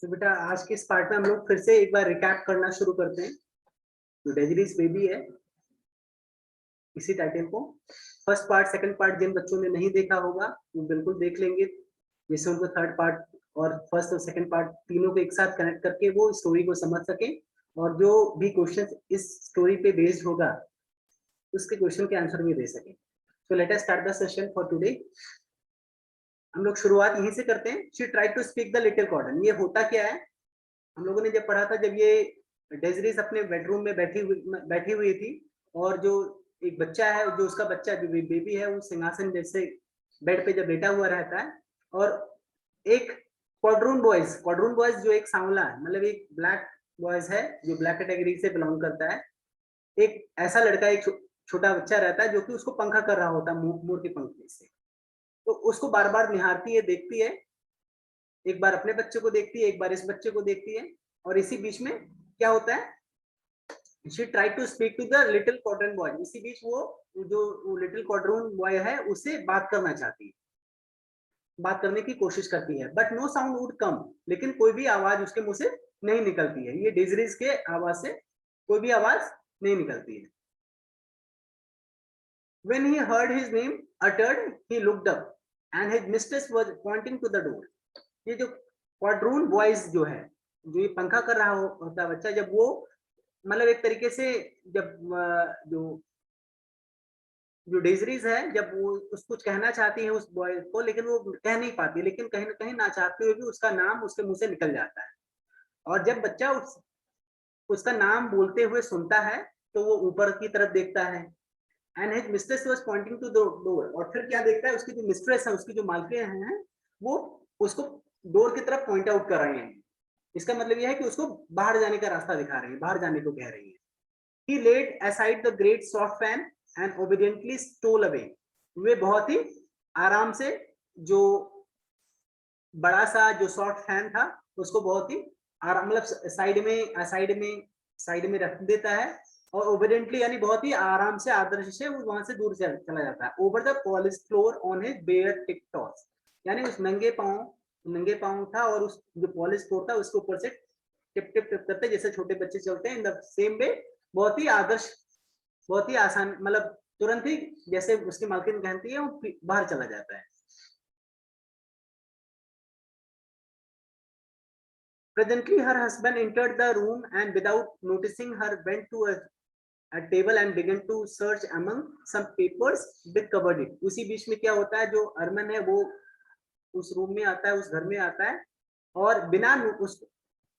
तो बेटा आज के इस पार्ट में हम लोग फिर से एक बार रिकैप करना शुरू करते हैं। जो डेजरीज बेबी है इसी टाइटल को फर्स्ट पार्ट सेकंड पार्ट जिन बच्चों ने नहीं देखा होगा वो बिल्कुल देख लेंगे, जिससे उनको थर्ड पार्ट और फर्स्ट और सेकंड पार्ट तीनों को एक साथ कनेक्ट करके वो स्टोरी को समझ सके और जो भी क्वेश्चन इस स्टोरी पे बेस्ड होगा उसके क्वेश्चन के आंसर भी दे सके। So let us start the session for today. हम लोग शुरुआत यहीं से करते हैं। She tried to speak the little cotton. ये होता क्या है, हम लोगों ने जब पढ़ा था, जब ये डेजरीज अपने बेडरूम में बैठी हुई थी और जो एक बच्चा है, जो उसका बच्चा जो बेबी है, वो सिंहासन जैसे बेड पे जब बैठा हुआ रहता है और एक क्वाड्रून बॉयज जो एक सांवला है, मतलब एक ब्लैक बॉयज है जो ब्लैक कैटेगरी से बिलोंग करता है, एक ऐसा लड़का, एक छोटा बच्चा रहता है जो कि उसको पंखा कर रहा होता है मोर के पंख से। तो उसको बार बार निहारती है, देखती है, एक बार अपने बच्चे को देखती है, एक बार इस बच्चे को देखती है और इसी बीच में क्या होता है, she tried to speak to the little quadrant boy। इसी बीच वो जो लिटिल क्वाड्रून बॉय है उससे बात करना चाहती है, बात करने की कोशिश करती है, but no sound would come. लेकिन कोई भी आवाज उसके मुंह से नहीं निकलती है। ये डेजरीज के आवाज से कोई भी आवाज नहीं निकलती है। When he heard his name uttered, he looked up and his mistress was pointing to the door। ये जो क्वाड्रून बॉयज जो है, जो ये पंखा कर रहा होता बच्चा, जब वो मतलब एक तरीके से जब जो जो डेजरीज है जब वो कुछ कहना चाहती है उस बॉय को, लेकिन वो कह नहीं पाती, लेकिन कहीं ना कहीं ना चाहते हुए भी उसका नाम उसके मुंह से निकल जाता है। और जब बच्चा उसका नाम बोलते हुए सुनता है तो वो ऊपर की तरफ देखता है। And his mistress was pointing to the door. और फिर क्या देखता है, उसकी जो मिस्ट्रेस है, उसकी जो मालकिन है, वो उसको डोर की तरफ पॉइंट आउट कर रहे हैं। इसका मतलब यह है कि उसको बाहर जाने का रास्ता दिखा रही है, बाहर जाने को कह रही है। He laid aside the great soft fan and obediently stole away। वे बहुत ही आराम से जो बड़ा सा जो सॉफ्ट फैन था उसको बहुत ही आराम, मतलब साइड में रख देता है और ओबीडियंटली यानी बहुत ही आराम से, आदर्श से वो वहां से दूर चला जाता है। Over the polish floor on his bare tiptoes. यानी उस नंगे पांव था और उस जो पॉलिश फ्लोर था उसके ऊपर से टिप टिप टिप करते जैसे छोटे बच्चे चलते हैं, इन द सेम वे बहुत ही आदर्श, बहुत ही आसान, मतलब तुरंत ही जैसे उसकी मालकिन कहती है वो बाहर चला जाता है। Presently her husband entered the room and without noticing her went to a table and began to search among some papers with covered it। उसी बीच में क्या होता है, जो अरमन है वो उस रूम में आता है, उस घर में आता है और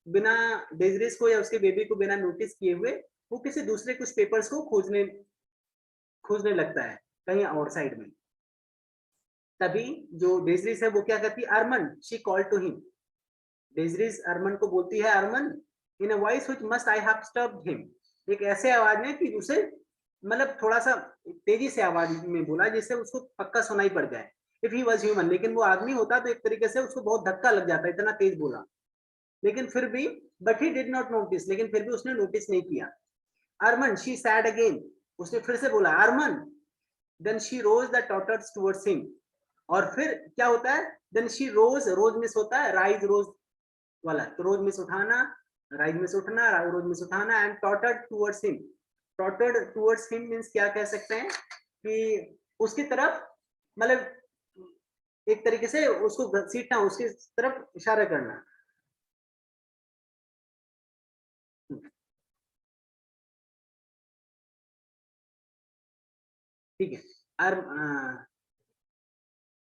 बिना डेजरीज को या उसके बेबी को बिना नोटिस किए हुए वो किसी दूसरे कुछ पेपर्स को खोजने लगता है कहीं और साइड में। तभी जो डेजरीज है वो क्या करती है, Armand, she call to him. Desiree Armand को बोलती है, Armand, in a voice which must I have disturbed him. एक ऐसे आवाज में कि उसे मतलब थोड़ा सा तेजी से आवाज में बोला जिससे उसको पक्का सुनाई पड़ जाए। इफ ही वाज ह्यूमन, लेकिन वो आदमी होता तो एक तरीके से उसको बहुत धक्का लग जाता, इतना तेज बोला। लेकिन फिर भी but he did not notice, लेकिन फिर भी उसने नोटिस नहीं किया। Armand, she said again. उसने फिर से बोला, Armand. Then she rose the totters towards him. और फिर क्या होता है, then she rose, rose means होता है, राइज रोज वाला, तो रोज मिस उठाना, राइज मिस उठना, रोज मिस उठाना, and tottered towards him. Tottered towards him means क्या कह सकते हैं कि उसकी तरफ, मतलब एक तरीके से उसको घसीटना, उसकी तरफ इशारा करना। ठीक है।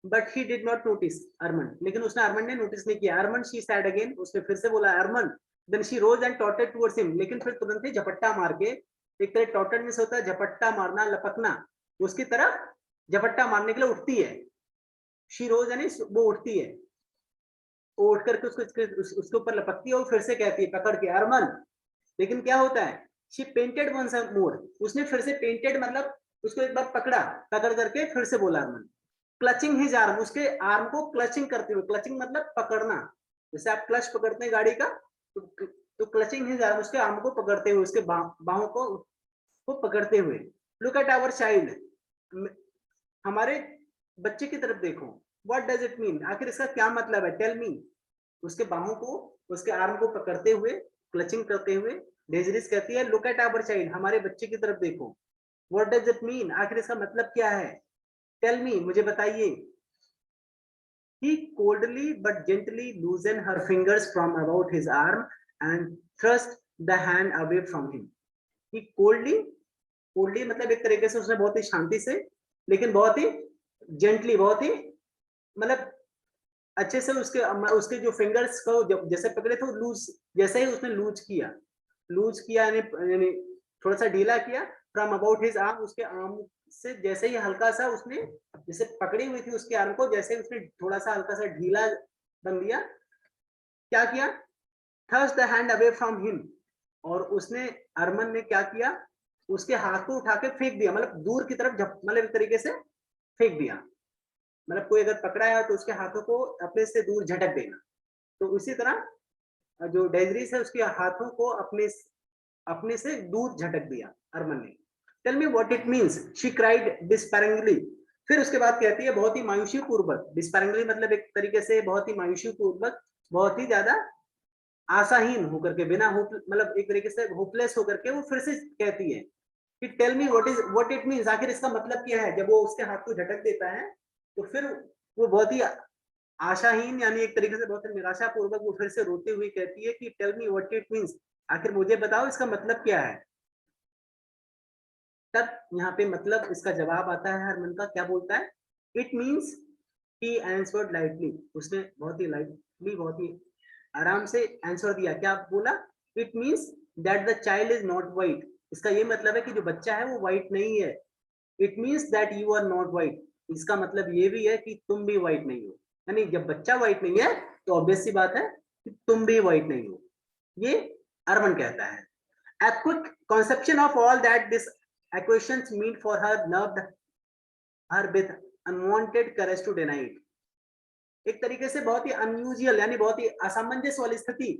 But he did not notice Armand, लेकिन उसने अरमन ने नोटिस नहीं किया। Armand, she said again. उसने फिर से बोला, Armand. Then she rose and टॉटेड टुवर्ड्स हिम। लेकिन फिर तुरंत ही झपट्टा मार के, एक तरह टॉटेड मिस होता है झपट्टा मारना, लपकना, उसकी तरफ झपट्टा मारने के लिए उठती है। शी रोज यानी वो उठती है, वो उठ करके उसके ऊपर लपकती है और फिर से कहती है पकड़ के, अरमन। लेकिन क्या होता है, शी पेंटेड वंस मोर। उसने फिर से पेंटेड मतलब उसको एक बार पकड़ करके फिर से बोला, अरमन। क्लचिंग हिज आर्म, उसके आर्म को क्लचिंग करते हुए, क्लचिंग मतलब पकड़ना, जैसे आप क्लच पकड़ते हैं गाड़ी का, तो क्लचिंग हिज आर्म, उसके आर्म को पकड़ते हुए, उसके बाहों को पकड़ते हुए। लुक एट आवर चाइल्ड, हमारे बच्चे की तरफ देखो। व्हाट डज इट मीन, आखिर इसका क्या मतलब है, टेल मी। उसके बाहों को, उसके आर्म को पकड़ते हुए, क्लचिंग करते हुए डेजरिस कहती है लुक एट आवर चाइल्ड, हमारे बच्चे की तरफ देखो। व्हाट डज इट मीन, आखिर इसका मतलब क्या है? टेल मी, मुझे बताइए। He coldly but gently loosened her fingers from about his arm and thrust the hand away from him. He coldly, coldly मतलब एक तरीके से उसने बहुत ही शांति से, लेकिन बहुत ही जेंटली, बहुत ही मतलब अच्छे से उसके जो फिंगर्स को जब जैसे पकड़े थे लूज, जैसे ही उसने लूज किया यानी थोड़ा सा ढीला किया, फ्रॉम अबाउट हिज आर्म, उसके आर्म से जैसे ही हल्का सा उसने जैसे पकड़ी हुई थी उसके आर्म को, जैसे उसने थोड़ा सा हल्का सा ढीला बन दिया, क्या किया? Thrust the hand away from him, और उसने अरमन ने क्या किया? उसके हाथ को उठा के फेंक दिया, मतलब दूर की तरफ मतलब एक तरीके से फेंक दिया। मतलब कोई अगर पकड़ा है तो उसके हाथों को अपने से दूर झटक देना। तो उसी तरह जो डेजरीस है उसके हाथों को अपने से दूर झटक दिया अरमन ने। Tell me what it means, she cried despairingly. फिर उसके बाद कहती है बहुत ही मायूसी पूर्वक, डिस्पेरिंगली मतलब एक तरीके से बहुत ही मायूसी पूर्वक, बहुत ही ज्यादा आशाहीन होकर के, बिना होप मतलब एक तरीके से होपलेस होकर के वो फिर से कहती है कि tell me what it means, आखिर इसका मतलब क्या है? जब वो उसके हाथ को झटक देता है तो फिर वो बहुत ही आशाहीन यानी एक तरीके से बहुत निराशा पूर्वक वो फिर से रोते हुए कहती है कि tell me what it means, आखिर मुझे बताओ इसका मतलब क्या है? तब यहाँ पे मतलब इसका जवाब आता है हरमन का, क्या बोलता है? It means, he answered lightly, उसने बहुत ही लाइटली, बहुत ही आराम से आंसर दिया। क्या बोला? It means that the child is not white, इसका ये मतलब है कि जो बच्चा है वो व्हाइट नहीं है। It means that you are not white, इसका मतलब ये भी है कि तुम भी व्हाइट नहीं हो। यानी जब बच्चा व्हाइट नहीं है तो ऑब्वियस सी बात है कि तुम भी व्हाइट नहीं हो, ये अरमन कहता है। A quick conception of all that these equations mean for her nerved her with unwanted courage to deny it. एक तरीके से बहुत ही अनयूजुअल यानी बहुत ही असामंजस्य वाली स्थिति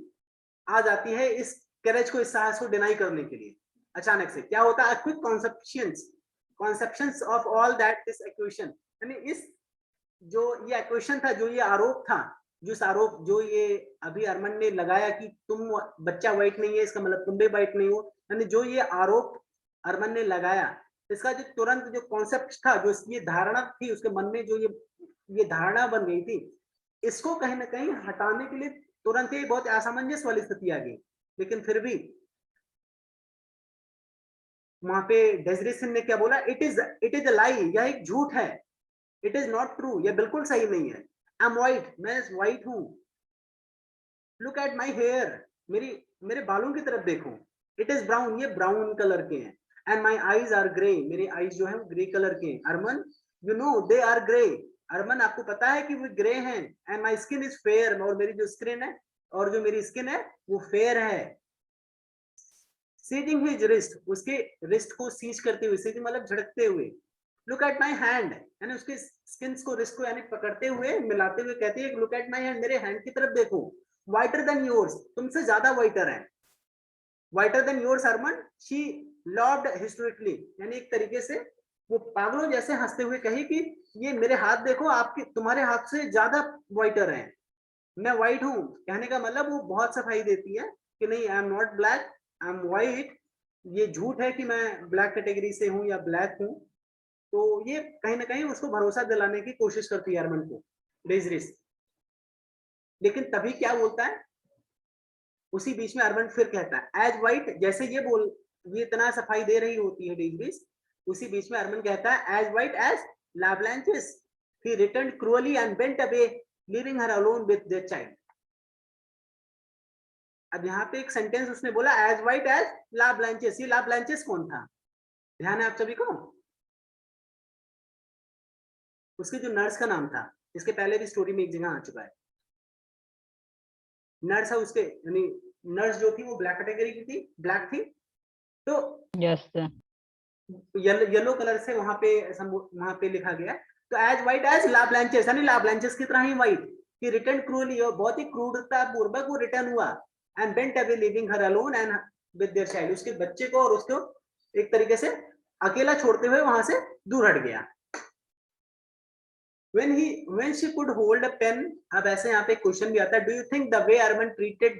आ जाती है इस करेज को, इस साहस को डिनाई करने के लिए। अचानक से क्या होता है? Quick conceptions of all that this equation, यानी इस जो ये इक्वेशन था, जो ये आरोप था, जो ये अभी अरमन ने लगाया कि तुम बच्चा व्हाइट नहीं है इसका मतलब तुम भी व्हाइट नहीं हो, यानी जो ये आरोप अरमन ने लगाया, इसका जो तुरंत जो कॉन्सेप्ट था, जो ये धारणा थी उसके मन में, जो ये धारणा बन गई थी, इसको कहीं ना कहीं हटाने के लिए तुरंत ही बहुत असामंजस्य वाली स्थिति आ गई। लेकिन फिर भी वहां पे डेजरी सिंह ने क्या बोला? इट इज अ लाई, यह एक झूठ है। इट इज नॉट ट्रू, यह बिल्कुल सही नहीं है। आई एम व्हाइट, मैं व्हाइट हूँ। लुक एट माई हेयर, मेरे बालों की तरफ देखो। इट इज ब्राउन, ये ब्राउन कलर के हैं। And my eyes are grey, मेरे आईज जो है वो ग्रे कलर के हैं। Arman, you know they are grey, Arman आपको पता है कि वो ग्रे हैं। And my skin is fair, और मेरी जो स्किन है वो फेयर है। सीजिंग हिज रिस्ट, उसके रिस्ट को सीज करते हुए, सीजिंग मतलब झड़कते हुए। लुक एट माई हैंड, यानी उसके स्किन को, रिस्ट को यानी पकड़ते हुए, मिलाते हुए कहती है लुक एट माई हैंड, मेरे हैंड की तरफ देखो। वाइटर देन योर्स, तुमसे ज्यादा वाइटर है। Whiter than yours Arman, she lobbed historically, यानी एक तरीके से वो पागलों जैसे हंसते हुए कही कि ये मेरे हाथ देखो, आपके तुम्हारे हाथ से ज्यादा वाइटर है, मैं व्हाइट हूँ। कहने का मतलब वो बहुत सफाई देती है कि नहीं, आई am not black, I am white. ये झूठ है कि मैं ब्लैक कैटेगरी से हूँ या ब्लैक हूँ। तो ये कहीं ना कहीं उसको भरोसा दिलाने की कोशिश करती है अरमन को, डेजरिस। लेकिन तभी क्या बोलता है, उसी बीच में अरमन फिर कहता है एज व्हाइट, जैसे ये इतना सफाई दे रही होती है डेजरिस, उसी बीच में अरमन कहता है as white as La Blanche's, he returned cruelly and went away leaving her alone with their child. अब यहाँ पे एक सेंटेंस उसने बोला एज व्हाइट एज ला ब्लांचेस, ये ला ब्लांचेस कौन था? ध्यान है आप सभी को? उसके जो नर्स का नाम था, इसके पहले भी स्टोरी में एक जगह आ चुका है। नर्स है उसके, यानी नर्स जो थी वो ब्लैक कैटेगरी की थी, ब्लैक थी। तो यस येलो कलर से वहां पे लिखा गया। तो एज व्हाइट एज ला ब्लांचेस, यानी ला ब्लांचेस की तरह ही व्हाइट, कि रिटर्न क्रूअली, और बहुत ही क्रूरता पूर्वक वो रिटर्न हुआ। And went away leaving her alone and with their child, उसके बच्चे को और उसको एक तरीके से अकेला छोड़ते हुए वहां से दूर हट गया। when she could hold a pen, अब ऐसे यहाँ पे क्वेश्चन भी आता है, do you think the way Arman treated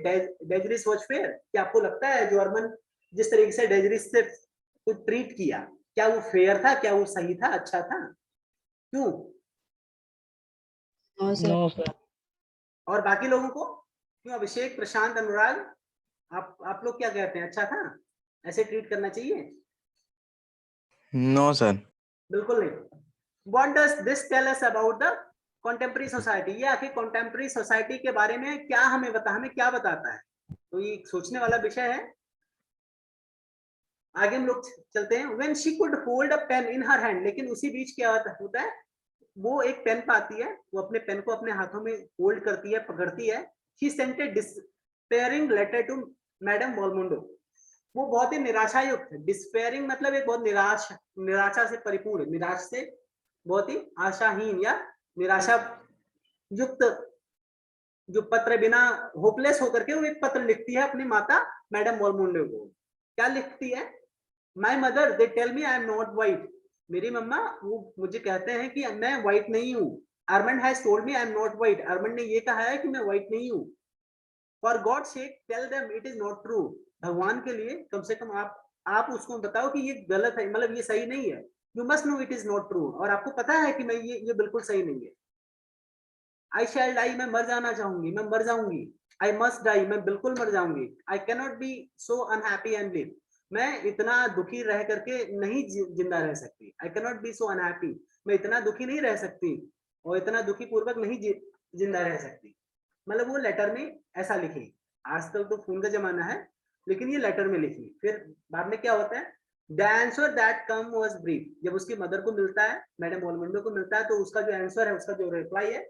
Dejris was fair? क्या आपको लगता है जो अरमन जिस तरीके से डेजरिस से कुछ ट्रीट किया, क्या वो फेयर था, क्या वो सही था, अच्छा था? क्यों? No sir. और बाकी लोगों को क्यों? अभिषेक, प्रशांत, अनुराग, आप लोग क्या कहते हैं, अच्छा था, ऐसे ट्रीट करना चाहिए? No sir. बिल्कुल नहीं। What does this tell us about the contemporary society? ये आखिर contemporary society के बारे में क्या हमें क्या बताता है? तो ये सोचने वाला विषय है। आगे हम लोग चलते हैं। When she could hold a pen in her hand, लेकिन उसी बीच क्या होता है, वो एक पेन पाती है, वो अपने पेन को अपने हाथों में होल्ड करती है, पकड़ती है। She sent a despairing letter to Madame Valmondo. वो बहुत ही निराशायुक्त है। डिस्पेयरिंग मतलब एक बहुत निराशा से परिपूर्ण, निराश से बहुत ही आशाहीन या निराशा युक्त जो पत्र, बिना होपलेस होकर के वो एक पत्र लिखती है अपनी माता मैडम वॉलमुंडे को। क्या लिखती है? My mother they tell me I am not white. मेरी मम्मा वो मुझे कहते हैं कि मैं व्हाइट नहीं हूँ। Arman has told me I am not white. Arman ने ये कहा है कि मैं व्हाइट नहीं हूँ। For god sake tell them it is not true. भगवान के लिए कम से कम आप उसको बताओ कि ये गलत है, मतलब ये सही नहीं है। You must know it is not true. और आपको पता है कि मैं ये बिल्कुल सही नहीं है। आई शैल डाई, मैं मर जाना चाहूंगी, मैं मर जाऊंगी। आई मस्ट डाई, मैं बिल्कुल मर जाऊंगी। I can not be so unhappy and live, मैं इतना दुखी रह करके नहीं जिंदा रह सकती। I can not be so unhappy, मैं इतना दुखी नहीं रह सकती और इतना दुखी पूर्वक नहीं जिंदा रह सकती। मतलब वो लेटर में ऐसा लिखी। आजकल तो फोन का जमाना है, लेकिन ये लेटर में लिखी। फिर बाद में क्या होता है? The answer that come was brief. जब उसकी मदर को मिलता है, मैडम वॉलमुंडो को मिलता है, तो उसका जो आंसर है, उसका जो रिप्लाई है,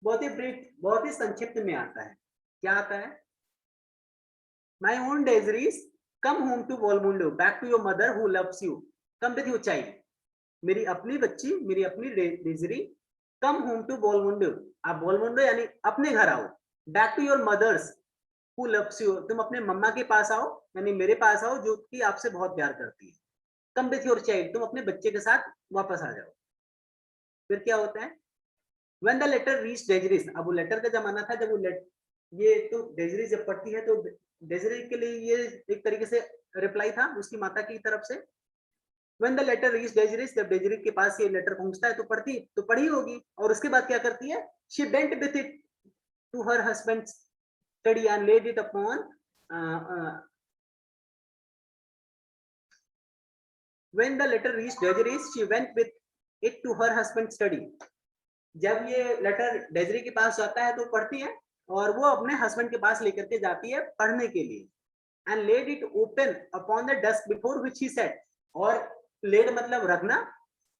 बहुत ही ब्रीफ, बहुत ही संक्षिप्त में आता है। क्या आता है? My own Desiree come home to Valmonde, back to your mother who loves you, come with your child. मेरी अपनी बच्ची, मेरी अपनी डेजरी, कम होम टू वॉलमुंडो, आप वॉलमुंडो यानी अपने घर आओ। Back to your mothers who loves you, तुम अपने मम्मा के पास आओ, यानी मेरे पास आओ, जो कि आपसे बहुत प्यार करती है। कम विथ योर चाइल्ड, तुम अपने बच्चे के साथ वापस आ जाओ। फिर क्या होता है? When the letter reached डेजरिस, अब वो लेटर का जमाना था जब वो ये तो डेजरिस जब पढ़ती है, तो डेजरी के लिए ये एक तरीके से रिप्लाई था उसकी माता की तरफ से। When the letter reached डेजरिस, जब डेजरी के पास ये लेटर पहुंचता है तो पढ़ी होगी, और उसके बाद क्या करती है? She bent with it to her husband's study and laid it upon when the letter reached डेजरिस, she went with it to her husband's study. जब ये लेटर डेजरी के पास जाता है तो पढ़ती है, और वो अपने हस्बैंड के पास लेकर के जाती है पढ़ने के लिए। And laid it open upon the desk before which he sat, और लेड मतलब रखना,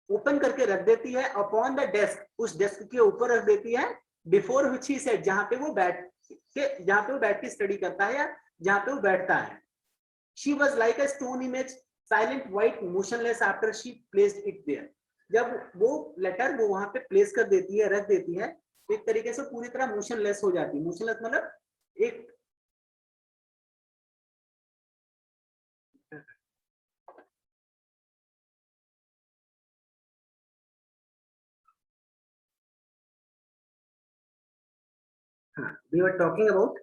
ओपन करके रख देती है अपॉन द डेस्क, उस डेस्क के ऊपर रख देती है, बिफोर व्हिच ही सेट, जहां पे वो बैठ के स्टडी करता है या जहां पे वो बैठता है। She was like a stone image, silent, white, motionless after she placed it there. जब वो लेटर वो वहां पे प्लेस कर देती है, रख देती है, तो एक तरीके से पूरी तरह मोशनलेस हो जाती है। मोशनलेस मतलब एक we were talking about,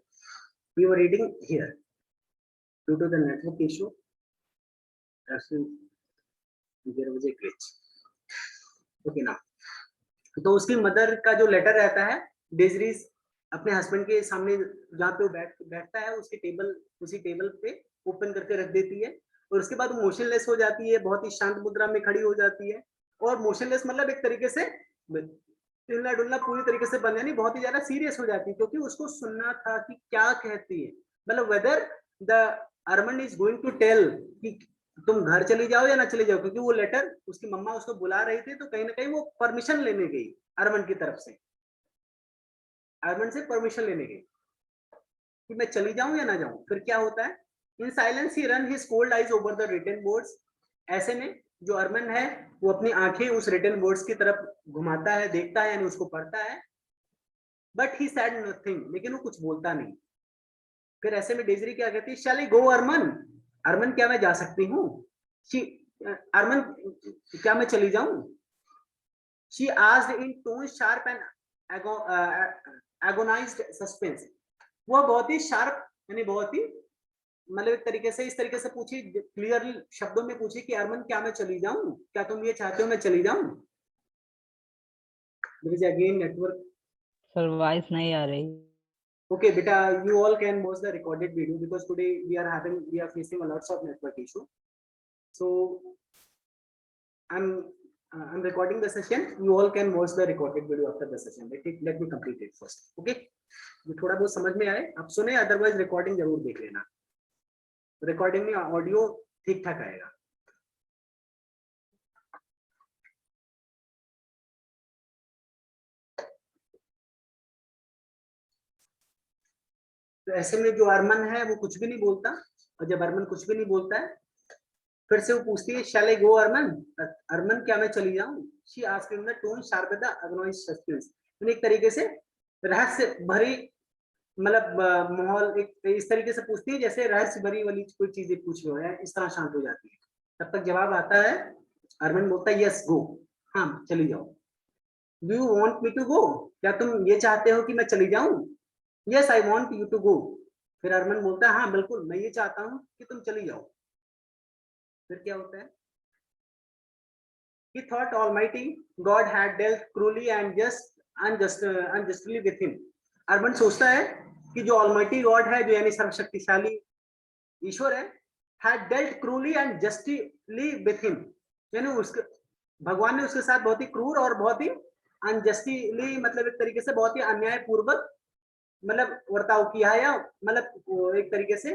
we were reading here due to the network issue there was a glitch. Okay now, तो उसकी मदर का जो लेटर रहता है, डेजरीज अपने हस्बैंड के सामने जहाँ पे वो बैठता है, उसी टेबल पे ओपन करके रख देती है, और उसके बाद वो मोशनलेस हो जाती है, बहुत ही शांत मुद्रा में खड़ी हो जाती है। और मोशनलेस मतलब एक तरीके से हिलना डुलना पूरी तरीके से बंद, यानी बहुत ही ज्यादा सीरियस हो जाती है, क्योंकि उसको सुनना था कि क्या कहती है, मतलब whether the Arman is going to tell कि तुम घर चली जाओ या ना चली जाओ, क्योंकि वो लेटर उसकी मम्मा उसको बुला रही थी, तो कहीं ना कहीं वो परमिशन लेने गई अरमन की तरफ से, अरमन से परमिशन लेने गई कि मैं चली जाऊं या ना जाऊं। फिर क्या होता है? In silence he run his cold eyes over the written boards. ऐसे में जो अरमन है वो अपनी आंखें उस रिटन बोर्ड्स की तरफ घुमाता है, देखता है, यानी उसको पढ़ता है। बट ही सैड नथिंग, लेकिन वो कुछ बोलता नहीं। फिर ऐसे में डेजरी क्या कहती है? शैल आई गो अरमन, अरमन क्या मैं जा सकती हूँ? अरमन क्या मैं चली जाऊं? She asked in tone sharp and agonized suspense. वो बहुत ही शार्प यानी बहुत ही मतलब एक तरीके से इस तरीके से पूछी, क्लियर शब्दों में पूछी कि अरमान क्या मैं चली जाऊं, क्या तुम ये चाहते हो मैं चली जाऊं? अगेन नेटवर्क सर वॉइस नहीं आ रही। Okay, beta, you all can watch the recorded video because today we are facing a lots of network issue. So I'm recording the session. You all can watch the recorded video after the session. Let me complete it first. Okay? जो थोड़ा बहुत समझ में आए आप सुने, otherwise recording जरूर देख लेना। रिकॉर्डिंग में ऑडियो ठीक ठाक आएगा। तो ऐसे में जो अरमान है वो कुछ भी नहीं बोलता, और जब अरमान कुछ भी नहीं बोलता है फिर से वो पूछती है शैल आई गो अरमान, अरमान क्या मैं चली जाऊं? She asked in the tone sharp with the agonized suspense. एक तरीके से रहस्य भरी मतलब माहौल एक इस तरीके से पूछती है जैसे रहस्य भरी वाली कोई चीजें पूछ रही हो, इस तरह शांत हो जाती है। तब तक जवाब आता है, अरमान बोलता है यस गो, हाँ चली जाओ। Do you want me to go, क्या तुम ये चाहते हो कि मैं चली जाऊं? Yes I want you to go. फिर अरमान बोलता है हाँ बिल्कुल मैं ये चाहता हूँ कि तुम चली जाओ। फिर क्या होता है? He thought Almighty God had dealt cruelly and unjustly with him. अरमान सोचता है कि जो Almighty God है, जो यानी सर्वशक्तिशाली ईश्वर है, had dealt cruelly and justly with him. यानी उसके भगवान ने उसके साथ बहुत ही क्रूर और बहुत ही unjustly मतलब एक तरीके से बहुत ही अन्यायपूर्वक मतलब वर्ताव किया है, या मतलब एक तरीके से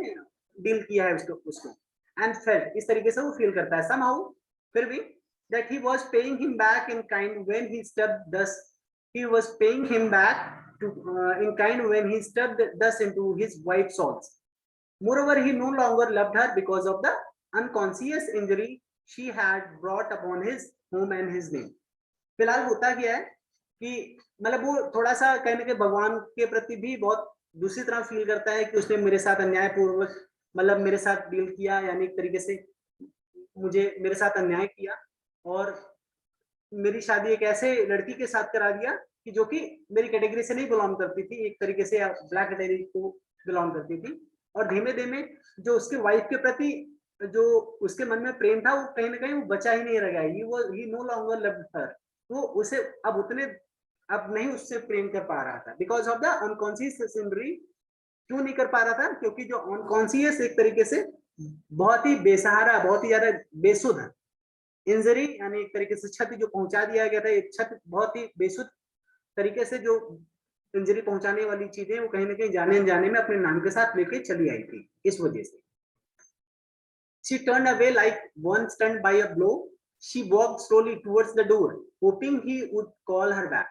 डील किया है उसको एंड फेल्ट इस तरीके से वो फील करता है somehow फिर भी that he was paying him back in kind when he stubbed thus he was paying him back to in kind when he stubbed thus into his wife's souls. Moreover, he no longer loved her because of the unconscious injury she had brought upon his home and his name. फिलहाल होता क्या है कि मतलब वो थोड़ा सा कहने के भगवान के प्रति भी बहुत दूसरी तरह फील करता है कि उसने मेरे साथ अन्यायपूर्वक मतलब मेरे साथ डील किया, यानी एक तरीके से मुझे मेरे साथ अन्याय किया और मेरी शादी एक ऐसे लड़की के साथ करा दिया कि जो कि मेरी कैटेगरी से नहीं बिलोंग करती थी, एक तरीके से ब्लैक कैटेगरी को बिलोंग करती थी। और धीमे धीमे जो उसके वाइफ के प्रति जो उसके मन में प्रेम था वो कहीं ना कहीं वो बचा ही नहीं रह गया। ही नो लॉन्गर लव्ड हर, वो उसे अब नहीं उससे प्रेम कर पा रहा था because of the unconscious injury. क्यों नहीं कर पा रहा था? क्योंकि जो अनकॉन्शियस एक तरीके से बहुत ही बेसहारा, बहुत ही ज्यादा बेसुध इंजरी यानी एक तरीके से क्षति जो पहुंचा दिया गया था, एक क्षति बहुत ही बेसुध तरीके से जो इंजरी पहुंचाने वाली चीजें वो कहीं ना कहीं जाने अनजाने में अपने नाम के साथ लेके चली आई थी। इस वजह से she turned away like one stunned by a blow. She walked slowly towards the door, hoping he would call her back.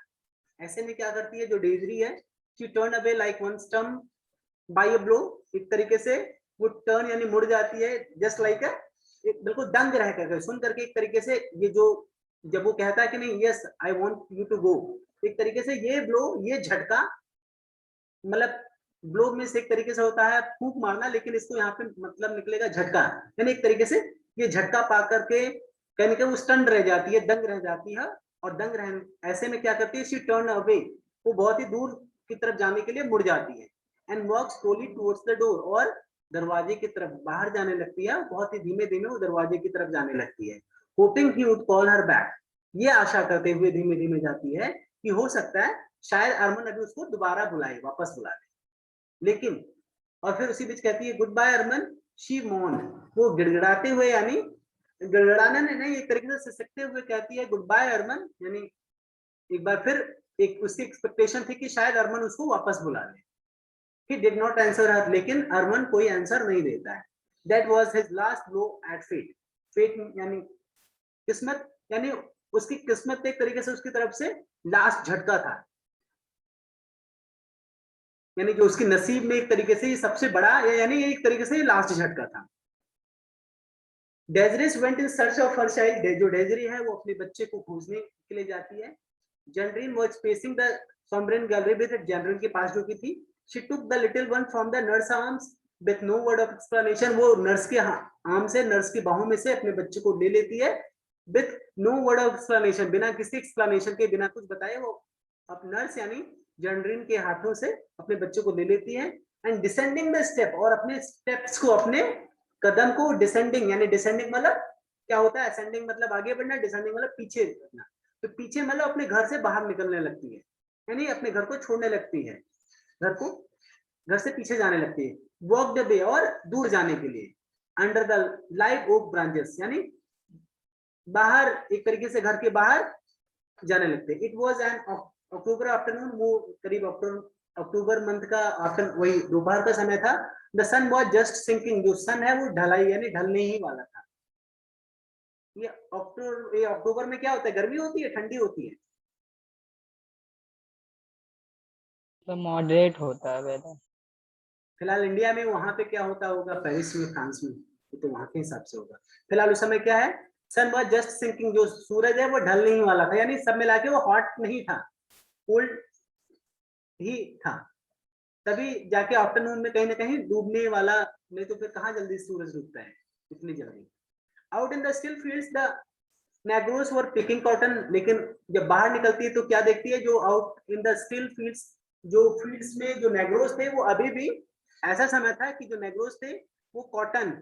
ऐसे में क्या करती है जो डेजरी है, she turned away like one stunned by a blow, एक तरीके से वो टर्न यानी मुड़ जाती है जस्ट लाइक बिल्कुल दंग रह करके सुन करके एक तरीके से ये जो जब वो कहता है कि नहीं yes I want you to go, एक तरीके से ये ब्लो ये झटका मतलब ब्लो में से एक तरीके से होता है फूंक मारना, लेकिन इसको यहाँ पे मतलब निकलेगा झटका, यानी एक तरीके से ये झटका पा करके कहने के वो स्टंड रह जाती है, दंग रह जाती है। और दंग रह ऐसे में क्या करती है शी टर्न अवे, वो बहुत ही दूर की तरफ जाने के लिए मुड़ जाती है and walk slowly towards the door, और दरवाजे की तरफ बाहर जाने लगती है, बहुत ही धीमे धीमे वो दरवाजे की तरफ जाने लगती है। Hopping he would call her back, ये आशा करते हुए धीमे धीमे जाती है कि हो सकता है शायद अरमान अभी उसको दोबारा बुलाए, वापस बुला ले। लेकिन और फिर उसी बीच कहती है गुड बाय अरमान, शी मॉन, वो गिड़गिड़ाते हुए यानी गिड़गिड़ाने नहीं एक तरीके से सिसकते हुए कहती है गुड बाय अरमान, यानी एक बार फिर एक उसकी एक्सपेक्टेशन थी कि शायद अरमान उसको वापस बुला ले। He did not answer her, लेकिन अरमान कोई आंसर नहीं देता है। That was his last blow at fate. Fate यानी किस्मत, यानी उसकी किस्मत एक तरीके से उसकी तरफ से लास्ट झटका था, यानी जो उसकी नसीब में एक तरीके से ये सबसे बड़ा यानी एक तरीके से लास्ट झटका था। Desiree went in search of her child, जो डेजरी है वो अपने बच्चे को खोजने के लिए जाती है। Zandrine was facing the sombre gallery with Zandrine के पास जो की थी। She took the little one from the nurse arms with no word of explanation, वो नर्स के आर्म से नर्स की बाहों में से अपने बच्चे को ले लेती है with no word of explanation, बिना किसी एक्सप्लेनेशन के, बिना कुछ बताए वो अब नर्स यानी जनरल के हाथों से अपने बच्चे को ले लेती है एंड डिसेंडिंग द स्टेप, और अपने स्टेप्स को, अपने कदम को डिसेंडिंग, यानी डिसेंडिंग मतलब क्या होता है, असेंडिंग मतलब आगे बढ़ना, डिसेंडिंग मतलब पीछे बढ़ना, तो पीछे मतलब अपने घर से बाहर निकलने लगती है, यानी अपने घर को छोड़ने लगती है, घर को, घर से पीछे जाने लगती है, वॉक द वे, और दूर जाने के लिए, under the live oak branches, यानी बाहर, एक तरीके से घर के बाहर जाने लगते हैं। It was an October afternoon, वो करीब अक्टूबर मंथ का आफ्टर, वही दोपहर का समय था। The sun was just sinking, जो सन है वो ढलाई यानी ढलने ही वाला था। ये अक्टूबर में क्या होता है, गर्मी होती है, ठंडी होती है? तो मॉडरेट होता है वेदर। फिलहाल इंडिया में वहां पे क्या होता होगा, पेरिस में, फ्रांस में, तो वहां के हिसाब से होगा। फिलहाल उस समय क्या है, सन वॉज जस्ट सिंकिंग, जो सूरज है वो ढलने ही वाला था, यानी सब मिला के वो हॉट नहीं था, कोल्ड ही था। तभी जाके आफ्टरनून में कहीं ना कहीं डूबने वाला, नहीं तो फिर कहाँ जल्दी सूरज डूबता है इतनी जल्दी। Out in the still fields the negroes were picking cotton, लेकिन जब बाहर निकलती है तो क्या देखती है, जो out in the still fields, जो फील्ड्स में जो नेग्रोस थे वो अभी भी, ऐसा समय था कि जो नेग्रोस थे वो कॉटन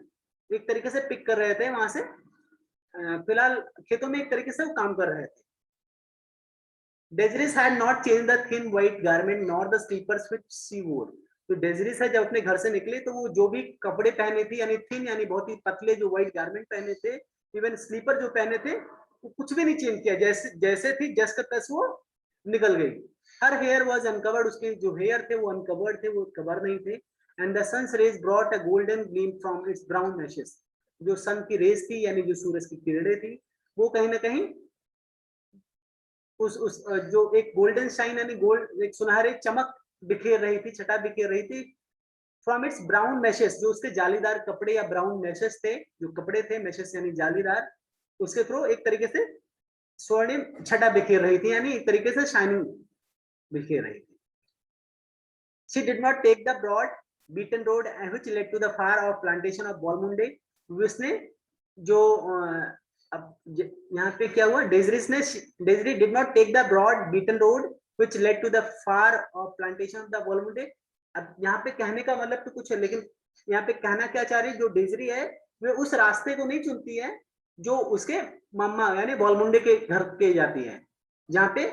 एक तरीके से पिक कर रहे थे वहां से, फिलहाल खेतों में एक तरीके से वो काम कर रहे थे। डेजरिस had not changed the thin white garment nor the slippers which she wore, तो डेजरिस है जब अपने घर से निकले तो वो जो भी कपड़े पहने थे, यानी थिन यानी बहुत ही पतले जो व्हाइट गारमेंट पहने थे, इवन स्लीपर जो पहने थे, वो कुछ भी नहीं चेंज किया, जैसे जैसे थी जस का तस वो निकल गई। हर हेयर वॉज अनकवर्ड, उसके जो हेयर थे वो अनकवर्ड थे, वो कवर नहीं थे। And the sun's rays brought a golden gleam from its brown ashes, जो सन की रेज थी यानी जो सूरज की किरणें थी, वो कहीं ना कहीं उस जो एक गोल्डन शाइन यानी गोल्ड, एक सुनहरे चमक बिखेर रही थी, छटा बिखेर रही थी, फ्रॉम इट्स ब्राउन मैशेस, जो उसके जालीदार कपड़े या ब्राउन मैशेस थे, जो कपड़े थे, मैशेस यानी जालीदार, उसके थ्रू एक तरीके से स्वर्णिम छटा बिखेर रही थी, यानी एक तरीके से शाइनिंग बिखेर रही थी। She did not take the broad beaten road which led to the far off plantation of Balmunde, उसने जो अब यहाँ पे क्या हुआ, Desiree did not take the broad beaten road which led to the far off plantation of the Balmunde। अब यहाँ पे कहने का मतलब तो कुछ है, लेकिन यहाँ पे कहना क्या चाह रही है, जो डेजरी है वे उस रास्ते को नहीं चुनती है जो उसके मम्मा यानी बॉलमुंडे के घर के जाती है, जहाँ पे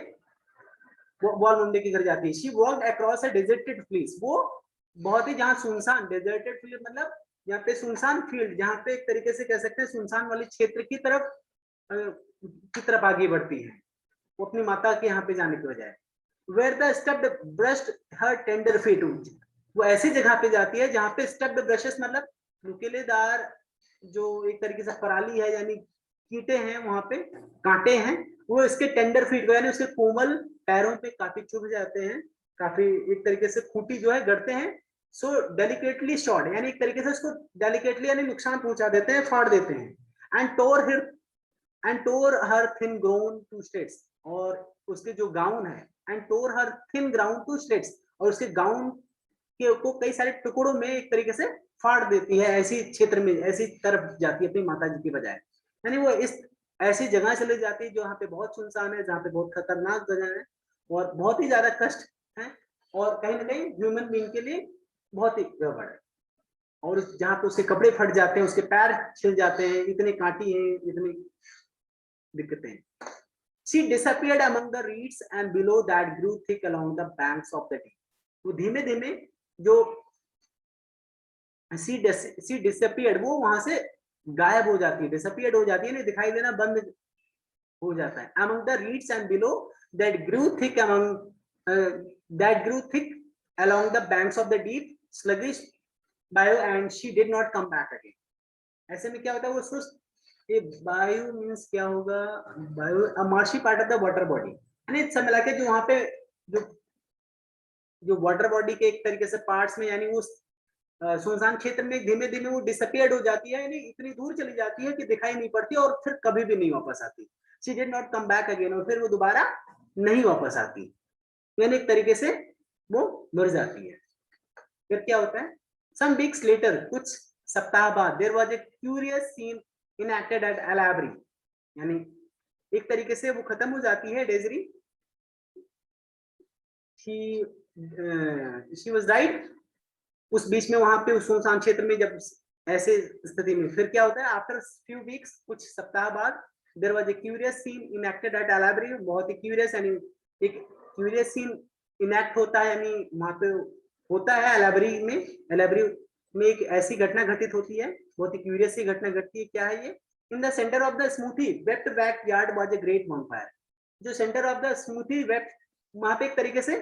बॉलमुंडे के घर जाती है। She walked across a deserted place, वो बहुत ही जहाँ सुनसान, डेजर्टेड फील्ड मतलब यहाँ पे सुनसान फील्ड, जहाँ पे एक तरीके से कह सकते हैं सुनसान वाले क्षेत्र की तरफ आगे बढ़ती है, वो अपनी माता के यहाँ पे जाने की बजाय। Where the stubble bruised her tender feet, वो ऐसी जगह पे जाती है जहाँ पे स्टब्ड ब्रशेस मतलब नुकीलेदार जो एक तरीके से पराली है यानी कीटे हैं, वहां पे कांटे हैं, वो इसके टेंडर फीट को यानी उसके कोमल पैरों पे काफी चुभ जाते हैं, काफी एक तरीके से खूंटी जो है गड़ते हैं। सो डेलिकेटली शॉर्ट यानी एक तरीके से उसको डेलिकेटली यानी नुकसान पहुंचा देते हैं, फाड़ देते हैं। And tore her thin gown to shreds, और उसके जो गाउन है, and tore her thin gown to shreds, और उसके गाउन के को कई सारे टुकड़ों में एक तरीके से फाड़ देती है, ऐसी क्षेत्र में ऐसी तरफ जाती है अपनी माता जी की बजाय, यानी वो इस ऐसी जगह चले जाती है जहाँ पे बहुत सुनसान है, जहाँ पे बहुत खतरनाक जगह है और बहुत ही ज्यादा कष्ट है, और कहीं ना कहीं ह्यूमन बीइंग के लिए बहुत ही गड़बड़ है, और जहाँ पे उसके कपड़े फट जाते हैं, उसके पैर छिल जाते हैं, इतने कांटी हैं, इतनी दिक्कतें। She disappeared among the reeds and below that grew thick along the banks of the deep। वो धीमे धीमे जो she disappeared, वो वहां से गायब हो जाती है, disappeared हो जाती है, नहीं दिखाई देना बंद हो जाता है। among the reeds and below that grew thick along the banks of the deep sluggish bio and she did not come back again। ऐसे में क्या होता है, वो सुस्त, ये बायो मींस क्या होगा, bio a marshy part of the water body, यानी सब मिला के जो वहां पे जो जो वाटर बॉडी के एक तरीके से पार्ट्स में, यानी वो सुनसान क्षेत्र में धीमे धीमे वो डिसअपियर्ड हो जाती है, यानी इतनी दूर चली जाती है कि दिखाई नहीं पड़ती और फिर कभी भी नहीं वापस आती। She did not come back again, और फिर वो दोबारा नहीं वापस आती, यानी एक तरीके से वो मर जाती है। फिर क्या होता है, सम वीक्स लेटर, कुछ सप्ताह बाद, there was a curious scene enacted at Alabri। यानी एक तरीके से वो खत्म हो जाती है डेजरी। She was right. उस बीच में वहां पे उस सुनसान क्षेत्र में जब ऐसे स्थिति में फिर क्या होता है, आफ्टर फ्यू वीक्स, कुछ सप्ताह बाद, there was a curious scene enacted at एलाब्री। बहुत ही क्यूरियस, यानी एक क्यूरियस सीन इनैक्ट होता है, यानी वहां पे होता है एलाब्री में। एलाब्री में एक ऐसी घटना घटित होती है, बहुत ही क्यूरियस सी घटना घटती है। क्या है ये? In the center of the smoothie wept backyard was a great bonfire. जो center of the smoothie wept, वहां पे एक तरीके से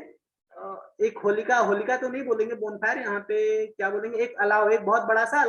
एक होलिका, होलिका तो नहीं बोलेंगे, बोनफायर यहाँ पे क्या बोलेंगे, एक अलाव, एक बहुत बड़ा सा